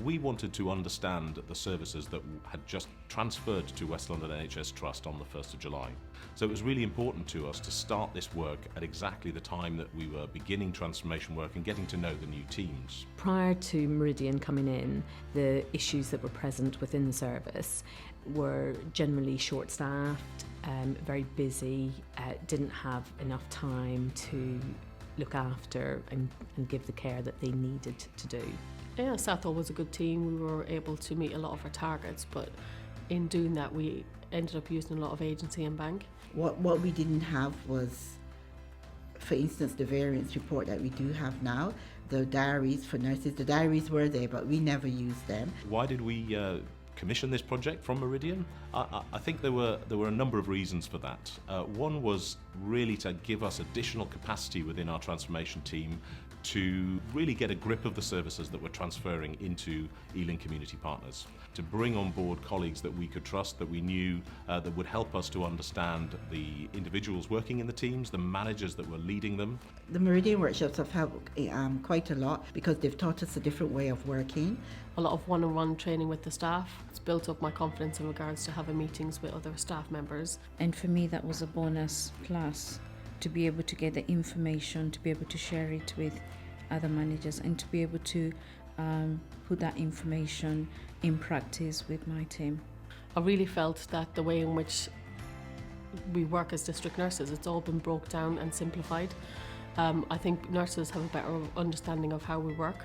We wanted to understand the services that had just transferred to West London NHS Trust on the 1st of July. So it was really important to us to start this work at exactly the time that we were beginning transformation work and getting to know the new teams. Prior to Meridian coming in, the issues that were present within the service were generally short-staffed, very busy, didn't have enough time to look after and give the care that they needed to do. Yeah, Southall was a good team. We were able to meet a lot of our targets, but in doing that we ended up using a lot of agency and bank. What we didn't have was, for instance, the variance report that we do have now, the diaries for nurses. The diaries were there, but we never used them. Why did we commission this project from Meridian? I think there were a number of reasons for that. One was really to give us additional capacity within our transformation team to really get a grip of the services that we're transferring into Ealing Community Partners, to bring on board colleagues that we could trust, that we knew that would help us to understand the individuals working in the teams, the managers that were leading them. The Meridian workshops have helped quite a lot because they've taught us a different way of working. A lot of one-on-one training with the staff. It's built up my confidence in regards to having meetings with other staff members. And for me that was a bonus plus, to be able to get the information, to be able to share it with other managers and to be able to put that information in practice with my team. I really felt that the way in which we work as district nurses, it's all been broke down and simplified. I think nurses have a better understanding of how we work.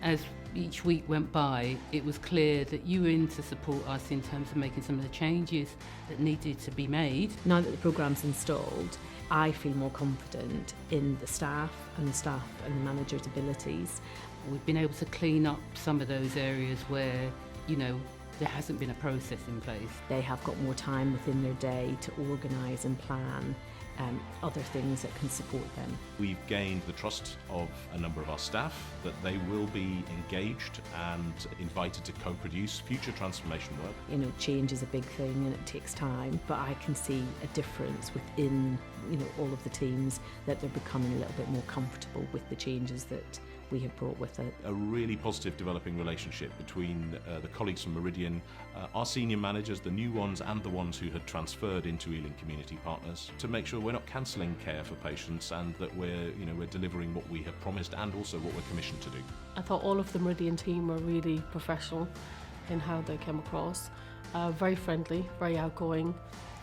As each week went by, it was clear that you were in to support us in terms of making some of the changes that needed to be made. Now that the programme's installed, I feel more confident in the staff and the manager's abilities. We've been able to clean up some of those areas where, there hasn't been a process in place. They have got more time within their day to organise and plan other things that can support them. We've gained the trust of a number of our staff that they will be engaged and invited to co-produce future transformation work. Change is a big thing and it takes time, but I can see a difference within, all of the teams, that they're becoming a little bit more comfortable with the changes that we have brought with it. A really positive developing relationship between the colleagues from Meridian, our senior managers, the new ones and the ones who had transferred into Ealing Community Partners, to make sure we're not cancelling care for patients and that we're delivering what we have promised and also what we're commissioned to do. I thought all of the Meridian team were really professional in how they came across, very friendly, very outgoing.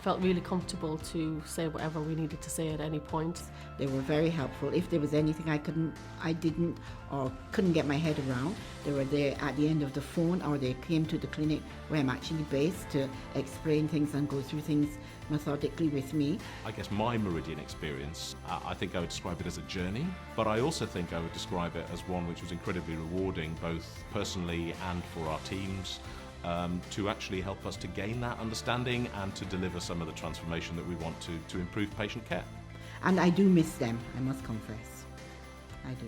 Felt really comfortable to say whatever we needed to say at any point. They were very helpful. If there was anything I didn't or couldn't get my head around, they were there at the end of the phone, or they came to the clinic where I'm actually based to explain things and go through things methodically with me. I guess my Meridian experience, I think I would describe it as a journey, but I also think I would describe it as one which was incredibly rewarding, both personally and for our teams. To actually help us to gain that understanding and to deliver some of the transformation that we want to improve patient care. And I do miss them, I must confess. I do.